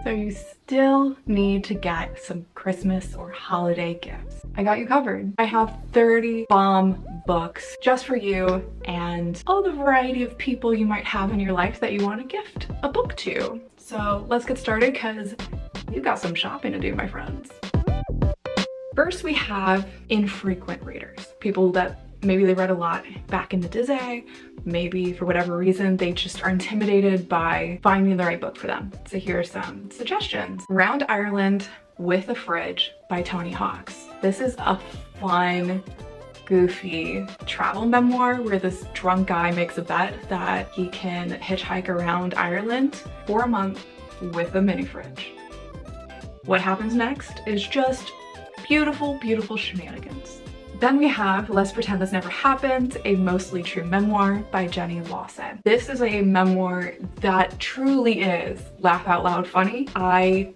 So you still need to get some Christmas or holiday gifts. I got you covered. I have 30 bomb books just for you and all the variety of people you might have in your life that you want to gift a book to. So let's get started because you've got some shopping to do, my friends. First, we have infrequent readers, people that maybe they read a lot back in the day, maybe for whatever reason they just are intimidated by finding the right book for them. So here are some suggestions. Round Ireland with a Fridge by Tony Hawks. This is a fun, goofy travel memoir where this drunk guy makes a bet that he can hitchhike around Ireland for a month with a mini fridge. What happens next is just beautiful, beautiful shenanigans. Then we have Let's Pretend This Never Happened, a mostly true memoir by Jenny Lawson. This is a memoir that truly is laugh out loud funny. I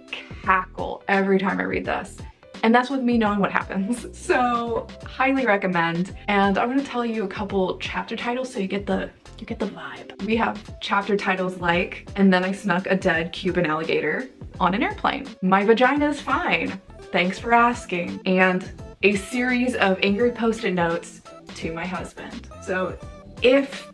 cackle every time I read this. And that's with me knowing what happens. So highly recommend. And I'm gonna tell you a couple chapter titles so you get the vibe. We have chapter titles like, And Then I Snuck a Dead Cuban Alligator on an Airplane. My Vagina is Fine. Thanks for asking. And a series of angry post-it notes to my husband. So if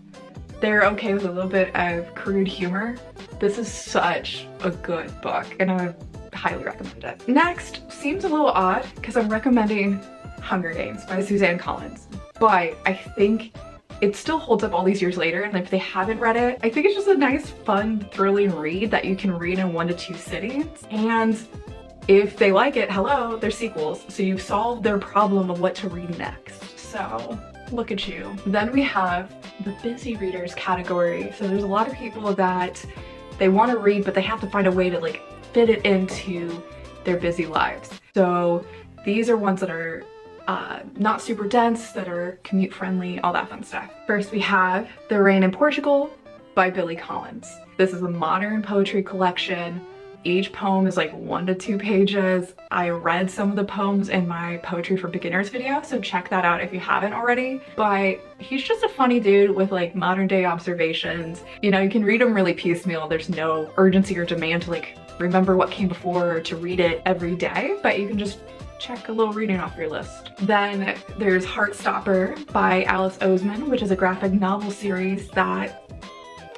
they're okay with a little bit of crude humor, this is such a good book and I would highly recommend it. Next, seems a little odd because I'm recommending Hunger Games by Suzanne Collins, but I think it still holds up all these years later, and if they haven't read it, I think it's just a nice, fun, thrilling read that you can read in 1 to 2 sittings. And if they like it, hello, they're sequels. So you've solved their problem of what to read next. So look at you. Then we have the busy readers category. So there's a lot of people that they want to read, but they have to find a way to like fit it into their busy lives. So these are ones that are not super dense, that are commute friendly, all that fun stuff. First we have The Rain in Portugal by Billy Collins. This is a modern poetry collection. Each poem is like 1 to 2 pages. I read some of the poems in my Poetry for Beginners video, so check that out if you haven't already. But he's just a funny dude with like modern day observations. You know, you can read them really piecemeal. There's no urgency or demand to like remember what came before or to read it every day, but you can just check a little reading off your list. Then there's Heartstopper by Alice Oseman, which is a graphic novel series that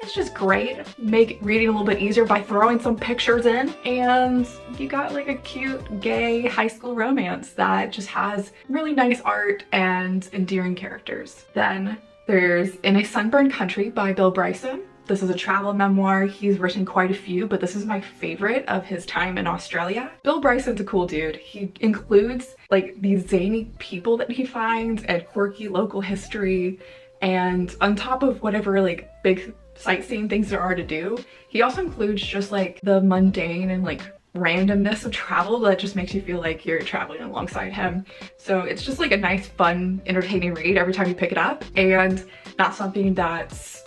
it's just great. Make reading a little bit easier by throwing some pictures in, and you got like a cute gay high school romance that just has really nice art and endearing characters. Then there's In a Sunburned Country by Bill Bryson. This is a travel memoir. He's written quite a few, but this is my favorite of his time in Australia. Bill Bryson's a cool dude. He includes like these zany people that he finds and quirky local history, and on top of whatever like big sightseeing things there are to do, he also includes just like the mundane and like randomness of travel that just makes you feel like you're traveling alongside him. So it's just like a nice, fun, entertaining read every time you pick it up, and not something that's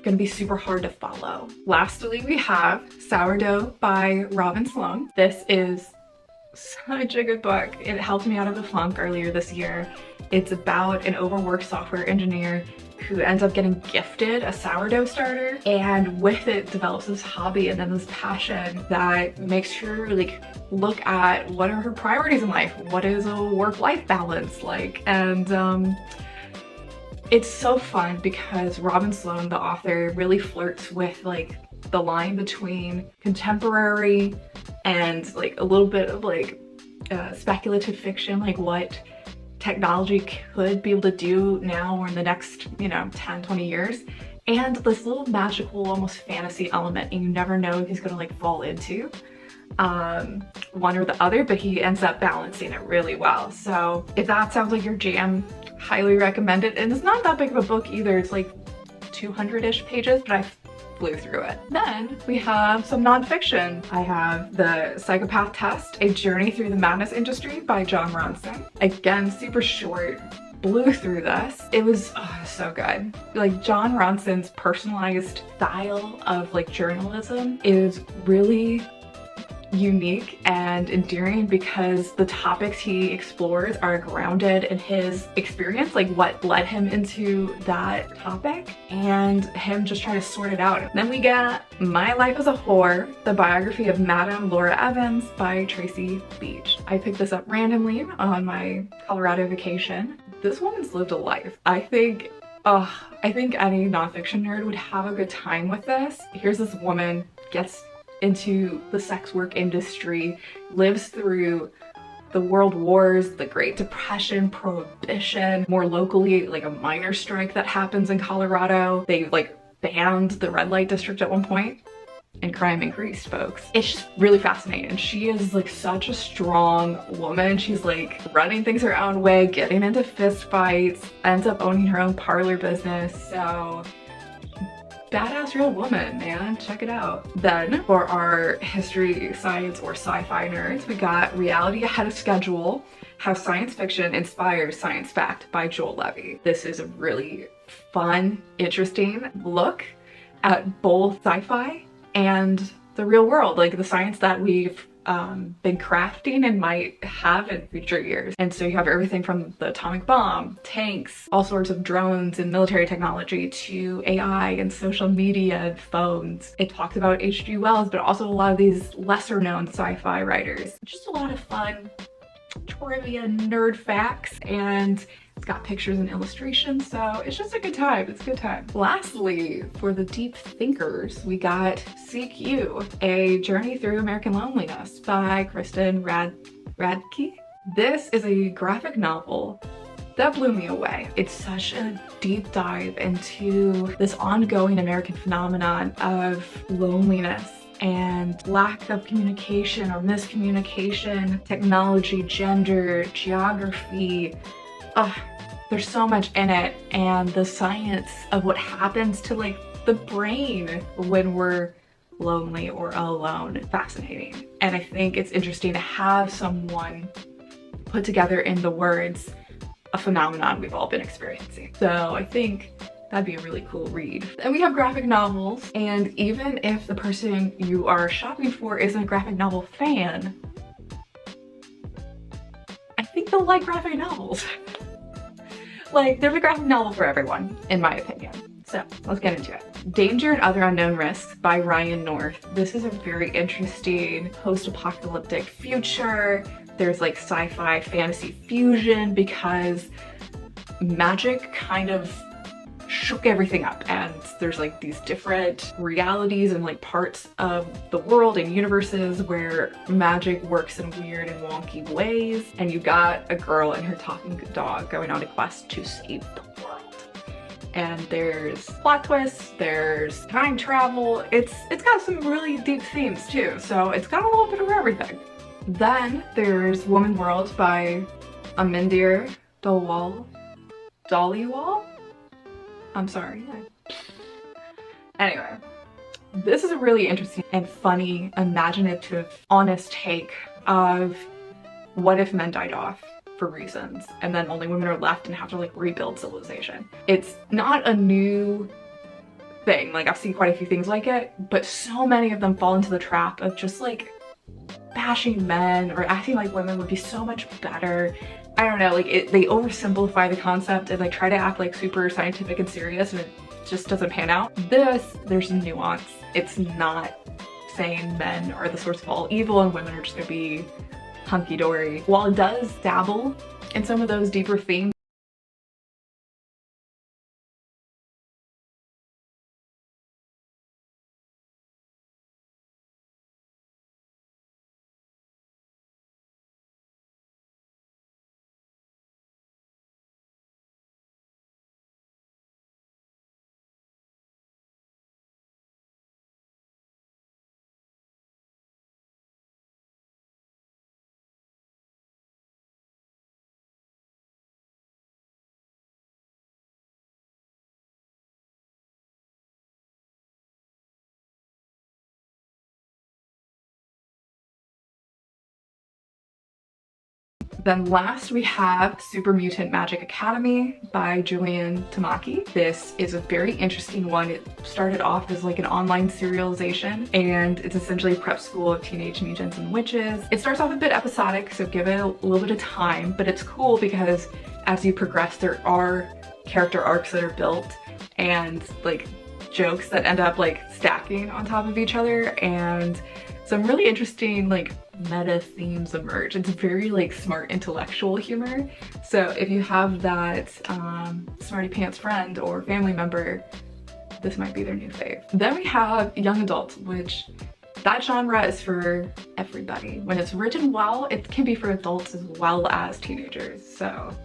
gonna be super hard to follow. Lastly, we have Sourdough by Robin Sloan. This is such a good book. It helped me out of the funk earlier this year. It's about an overworked software engineer who ends up getting gifted a sourdough starter, and with it develops this hobby and then this passion that makes her like look at what are her priorities in life, what is a work-life balance like, and it's so fun because Robin Sloan, the author, really flirts with like the line between contemporary and like a little bit of like speculative fiction, like what technology could be able to do now or in the next, you know, 10, 20 years, and this little magical, almost fantasy element, and you never know if he's gonna like fall into one or the other, but he ends up balancing it really well. So if that sounds like your jam, highly recommend it. And it's not that big of a book either. It's like 200-ish pages, but I flew through it. Then we have some nonfiction. I have The Psychopath Test, A Journey Through the Madness Industry by Jon Ronson. Again, super short. Blew through this. It was so good. Like Jon Ronson's personalized style of like journalism is really unique and endearing because the topics he explores are grounded in his experience, like what led him into that topic, and him just trying to sort it out. Then we get My Life as a Whore, the biography of Madame Laura Evans by Tracy Beach. I picked this up randomly on my Colorado vacation. This woman's lived a life. I think any nonfiction nerd would have a good time with this. Here's this woman, gets into the sex work industry, lives through the world wars, the Great Depression, Prohibition, more locally, like a minor strike that happens in Colorado. They like banned the red light district at one point and crime increased, folks. It's just really fascinating. She is like such a strong woman. She's like running things her own way, getting into fist fights, ends up owning her own parlor business. So badass real woman, man. Check it out. Then for our history, science, or sci-fi nerds, we got Reality Ahead of Schedule, How Science Fiction Inspires Science Fact by Joel Levy. This is a really fun, interesting look at both sci-fi and the real world, like the science that we've been crafting and might have in future years. And so you have everything from the atomic bomb, tanks, all sorts of drones and military technology, to AI and social media and phones. It talks about H.G. Wells, but also a lot of these lesser known sci-fi writers. Just a lot of fun trivia nerd facts, and it's got pictures and illustrations, so it's just a good time. It's a good time. Lastly, for the deep thinkers, we got Seek You, A Journey Through American Loneliness by Kristen Radke. This is a graphic novel that blew me away. It's such a deep dive into this ongoing American phenomenon of loneliness and lack of communication or miscommunication, technology, gender, geography. There's so much in it, and the science of what happens to like the brain when we're lonely or alone. Fascinating. And I think it's interesting to have someone put together in the words a phenomenon we've all been experiencing. So I think that'd be a really cool read. And we have graphic novels, and even if the person you are shopping for isn't a graphic novel fan, I think they'll like graphic novels. Like, there's a graphic novel for everyone, in my opinion. So let's get into it. Danger and Other Unknown Risks by Ryan North. This is a very interesting post-apocalyptic future. There's like sci-fi fantasy fusion because magic kind of shook everything up, and there's like these different realities and like parts of the world and universes where magic works in weird and wonky ways, and you got a girl and her talking dog going on a quest to save the world. And there's plot twists, there's time travel, it's got some really deep themes too, so it's got a little bit of everything. Then there's Woman World by Amindir Dhaliwal. I'm sorry. Anyway, this is a really interesting and funny, imaginative, honest take of what if men died off for reasons and then only women are left and have to like rebuild civilization. It's not a new thing. Like, I've seen quite a few things like it, but so many of them fall into the trap of just like bashing men or acting like women would be so much better. I don't know, like they oversimplify the concept and they try to act like super scientific and serious, and it just doesn't pan out. There's some nuance. It's not saying men are the source of all evil and women are just gonna be hunky-dory. While it does dabble in some of those deeper themes, Then last we have Super Mutant Magic Academy by Julian Tamaki. This is a very interesting one. It started off as like an online serialization, and it's essentially a prep school of teenage mutants and witches. It starts off a bit episodic, so give it a little bit of time, but it's cool because as you progress, there are character arcs that are built and like jokes that end up like stacking on top of each other, and some really interesting like meta themes emerge. It's very like smart intellectual humor. So if you have that smarty pants friend or family member, this might be their new fave. Then we have young adult, which that genre is for everybody. When it's written well, it can be for adults as well as teenagers. So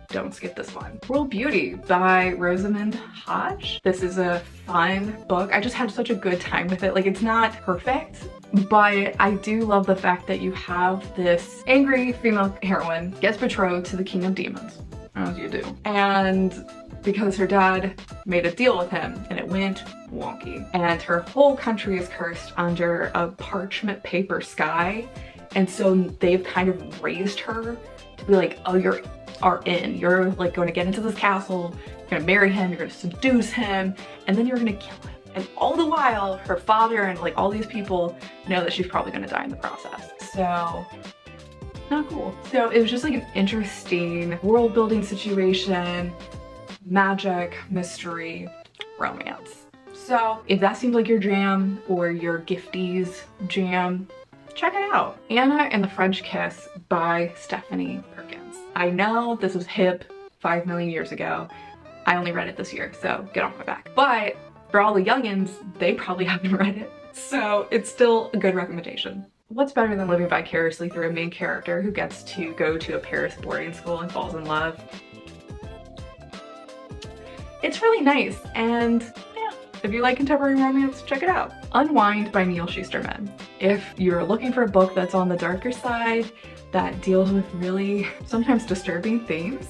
don't skip this one. World Beauty by Rosamund Hodge. This is a fun book. I just had such a good time with it. Like, it's not perfect, but I do love the fact that you have this angry female heroine gets betrothed to the king of demons, as you do. And because her dad made a deal with him and it went wonky, and her whole country is cursed under a parchment paper sky. And so they've kind of raised her to be like, oh, you're like going to get into this castle, you're gonna marry him, you're gonna seduce him, and then you're gonna kill him. And all the while, her father and like all these people know that she's probably gonna die in the process. So, not cool. So it was just like an interesting world building situation, magic, mystery, romance. So if that seems like your jam or your gifties jam, check it out. Anna and the French Kiss by Stephanie Perkins. I know this was hip 5 million years ago. I only read it this year, so get off my back. But for all the youngins, they probably haven't read it. So it's still a good recommendation. What's better than living vicariously through a main character who gets to go to a Paris boarding school and falls in love? It's really nice, and yeah, if you like contemporary romance, check it out. Unwind by Neil Shusterman. If you're looking for a book that's on the darker side, that deals with really sometimes disturbing themes,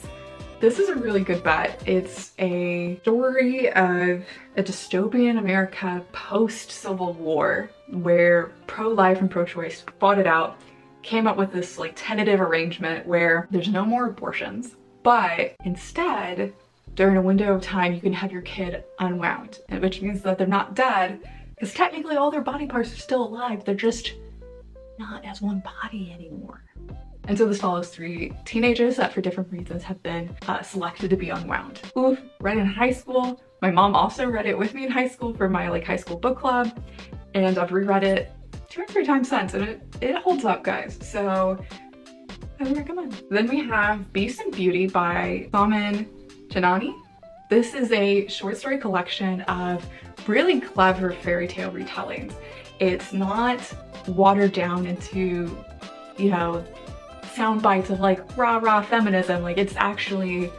this is a really good bet. It's a story of a dystopian America post-Civil War where pro-life and pro-choice fought it out, came up with this like tentative arrangement where there's no more abortions, but instead, during a window of time, you can have your kid unwound, which means that they're not dead, because technically all their body parts are still alive. They're just not as one body anymore. And so this follows 3 teenagers that for different reasons have been selected to be unwound. Oof, read in high school. My mom also read it with me in high school for my like high school book club, and I've reread it 2 or 3 times since, and it holds up, guys. So I would recommend. Then we have Beast and Beauty by Saman Janani. This is a short story collection of really clever fairy tale retellings. It's not watered down into, you know, sound bites of like rah-rah feminism. Like, it's actually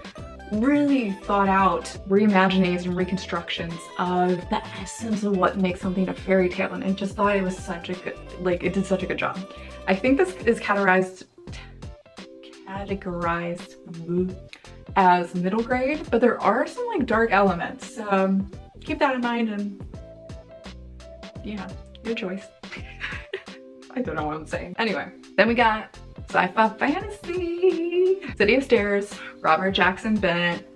really thought out reimaginings and reconstructions of the essence of what makes something a fairy tale, and I just thought it was such a good, like, it did such a good job. I think this is categorized as middle grade, but there are some like dark elements. Keep that in mind, and yeah, your choice. I don't know what I'm saying. Anyway, then we got sci-fi fantasy. City of Stairs, Robert Jackson Bennett.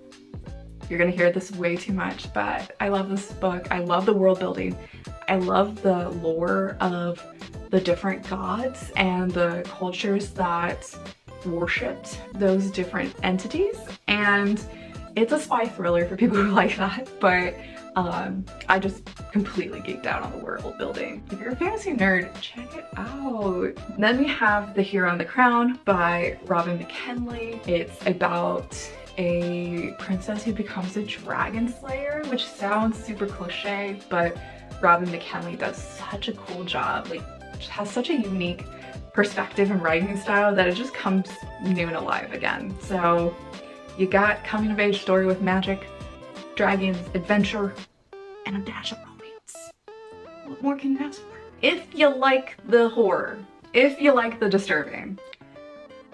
You're gonna hear this way too much, but I love this book. I love the world building. I love the lore of the different gods and the cultures that worshipped those different entities. And it's a spy thriller for people who like that, but I just completely geeked out on the world building. If you're a fantasy nerd, check it out. Then we have The Hero and the Crown by Robin McKinley. It's about a princess who becomes a dragon slayer, which sounds super cliche, but Robin McKinley does such a cool job. Like, has such a unique perspective and writing style that it just comes new and alive again. So you got coming of age story with magic, dragons, adventure, and a dash of romance. What more can you ask for? If you like the horror, if you like the disturbing,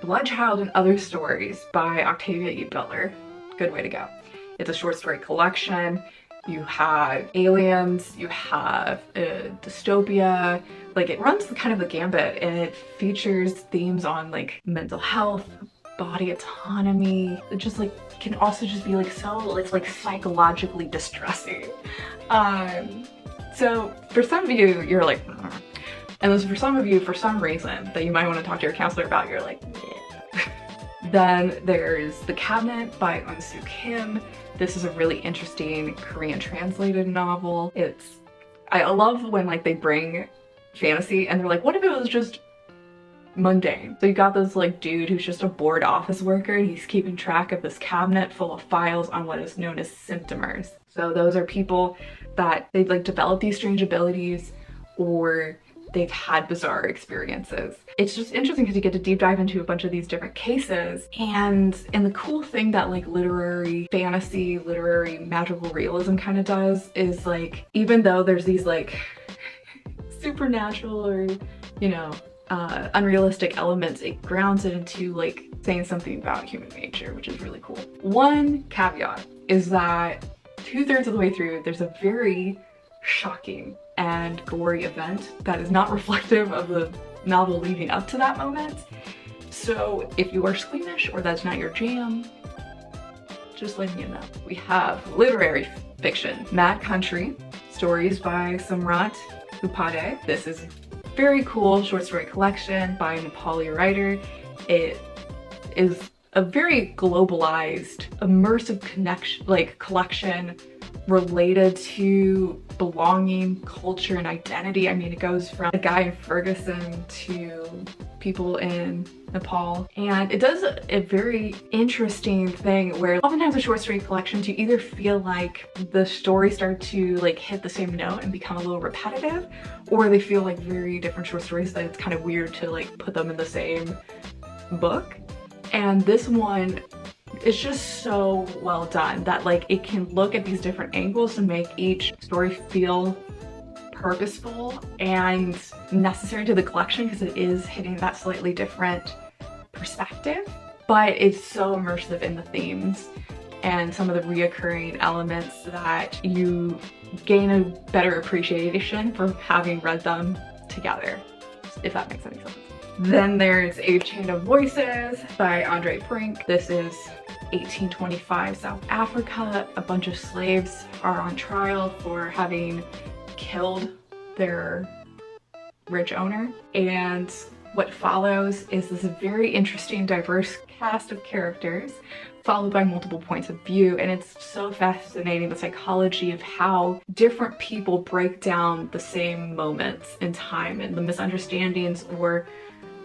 Bloodchild and Other Stories by Octavia E. Butler. Good way to go. It's a short story collection. You have aliens, you have a dystopia like it runs kind of the gambit, and it features themes on like mental health, body autonomy. It just like can also just be like so, it's like psychologically distressing. So for some of you, you're like, "Ugh." And then for some of you, for some reason that you might want to talk to your counselor about, you're like, yeah. Then there's The Cabinet by Eun-Soo Kim. This is a really interesting Korean translated novel. I love when like they bring fantasy and they're like, what if it was just mundane? So you got this like dude who's just a bored office worker, and he's keeping track of this cabinet full of files on what is known as symptomers. So those are people that they've like developed these strange abilities, or they've had bizarre experiences. It's just interesting because you get to deep dive into a bunch of these different cases. And the cool thing that like literary fantasy, literary magical realism kind of does is like, even though there's these like supernatural or, you know, unrealistic elements, it grounds it into like saying something about human nature, which is really cool. One caveat is that 2/3 of the way through, there's a very shocking and gory event that is not reflective of the novel leading up to that moment. So if you are squeamish or that's not your jam, just letting you know. We have literary fiction, Mad Country, stories by Samrat Upade. This is very cool short story collection by a Nepali writer. It is a very globalized, immersive collection related to belonging, culture, and identity. I mean, it goes from a guy in Ferguson to people in Nepal. And it does a very interesting thing where oftentimes with short story collections, you either feel like the stories start to like hit the same note and become a little repetitive, or they feel like very different short stories that it's kind of weird to like put them in the same book. And this one, it's just so well done that like it can look at these different angles to make each story feel purposeful and necessary to the collection, because it is hitting that slightly different perspective, but it's so immersive in the themes and some of the reoccurring elements that you gain a better appreciation for having read them together, if that makes any sense. Then there's A Chain of Voices by Andre Brink. This is 1825 South Africa. A bunch of slaves are on trial for having killed their rich owner, and what follows is this very interesting, diverse cast of characters followed by multiple points of view. And it's so fascinating, the psychology of how different people break down the same moments in time and the misunderstandings or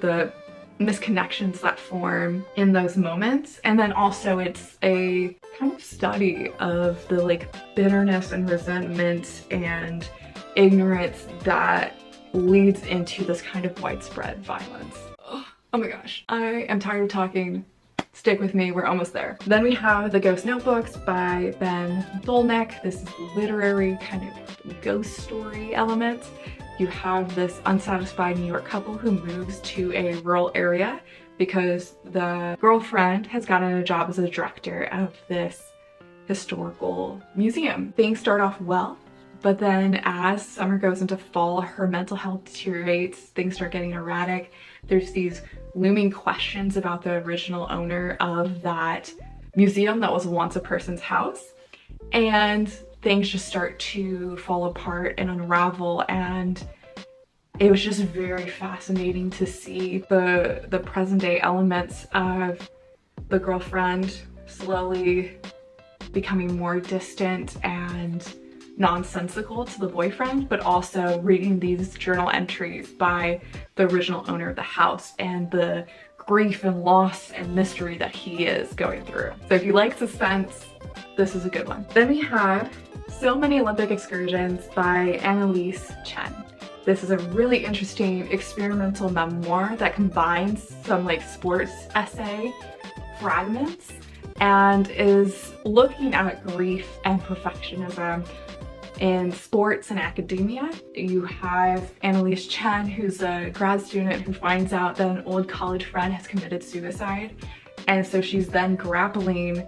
the misconnections that form in those moments. And then also it's a kind of study of the like bitterness and resentment and ignorance that leads into this kind of widespread violence. Oh my gosh, I am tired of talking. Stick with me, we're almost there. Then we have The Ghost Notebooks by Ben Dolnick. This is literary kind of ghost story element. You have this unsatisfied New York couple who moves to a rural area because the girlfriend has gotten a job as a director of this historical museum. Things start off well, but then as summer goes into fall, her mental health deteriorates, things start getting erratic. There's these looming questions about the original owner of that museum that was once a person's house, and things just start to fall apart and unravel. And it was just very fascinating to see the present day elements of the girlfriend slowly becoming more distant and nonsensical to the boyfriend, but also reading these journal entries by the original owner of the house and the grief and loss and mystery that he is going through. So if you like suspense, this is a good one. Then we have So Many Olympic Excursions by Annalise Chen. This is a really interesting experimental memoir that combines some like sports essay fragments and is looking at grief and perfectionism in sports and academia. You have Annalise Chen, who's a grad student who finds out that an old college friend has committed suicide. And so she's then grappling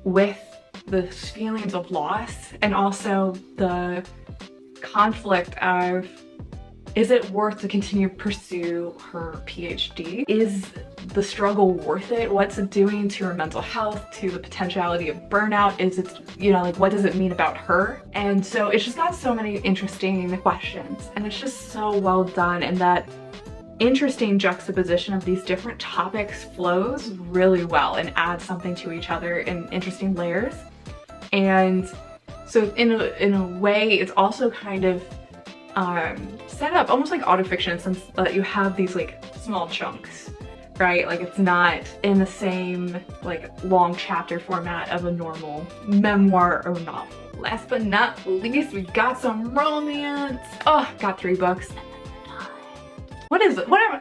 with the feelings of loss and also the conflict of Is it worth to continue to pursue her PhD? Is the struggle worth it? What's it doing to her mental health, to the potentiality of burnout? Is it, you know, like, what does it mean about her? And so it's just got so many interesting questions, and it's just so well done, and that interesting juxtaposition of these different topics flows really well and adds something to each other in interesting layers. And so in a way, it's also kind of set up almost like autofiction, since you have these like small chunks, right? Like it's not in the same like long chapter format of a normal memoir or novel. Last but not least, we got some romance. Oh, got 3 books. What is it? Whatever.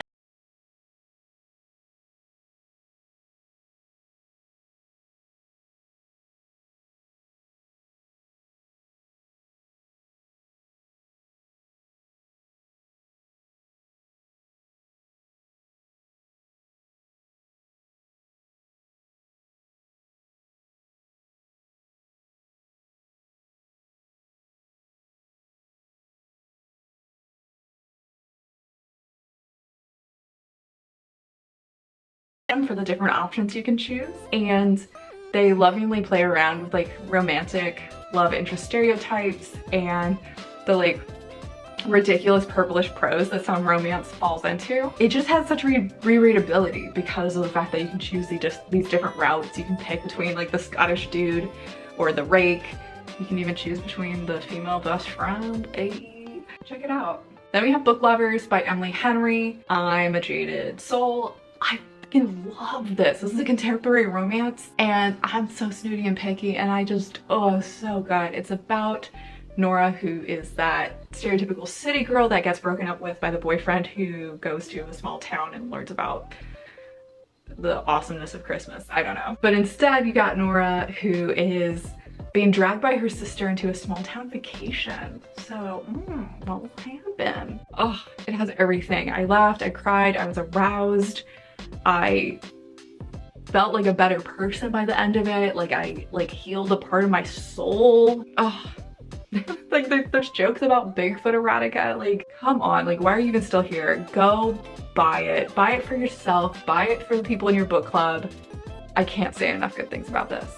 For the different options you can choose, and they lovingly play around with like romantic love interest stereotypes and the like ridiculous purplish prose that some romance falls into. It just has such rereadability because of the fact that you can choose these different routes. You can pick between like the Scottish dude or the rake. You can even choose between the female best friend. Hey, check it out. Then we have Book Lovers by Emily Henry. I'm a Jaded Soul. I love this. This is a contemporary romance, and I'm so snooty and picky, and I just, oh, so good. It's about Nora, who is that stereotypical city girl that gets broken up with by the boyfriend, who goes to a small town and learns about the awesomeness of Christmas. I don't know. But instead, you got Nora, who is being dragged by her sister into a small town vacation. So, what will happen? Oh, it has everything. I laughed, I cried, I was aroused. I felt like a better person by the end of it. Like I healed a part of my soul. Oh, like there's jokes about Bigfoot erotica. Like, come on, like, why are you even still here? Go buy it. Buy it for yourself. Buy it for the people in your book club. I can't say enough good things about this.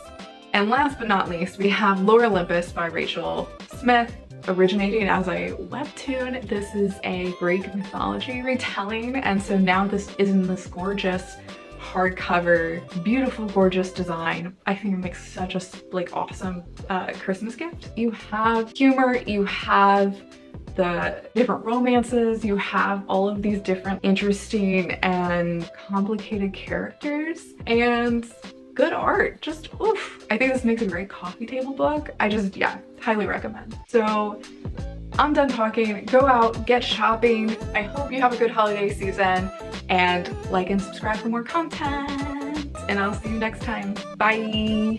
And last but not least, we have Lore Olympus by Rachel Smith. Originating as a webtoon, this is a Greek mythology retelling, and so now this is in this gorgeous hardcover, beautiful, gorgeous design. I think it makes such a like awesome Christmas gift. You have humor, you have the different romances, you have all of these different interesting and complicated characters, and good art. Just oof. I think this makes a great coffee table book. Yeah, highly recommend. So I'm done talking. Go out, get shopping. I hope you have a good holiday season, and like and subscribe for more content. And I'll see you next time. Bye.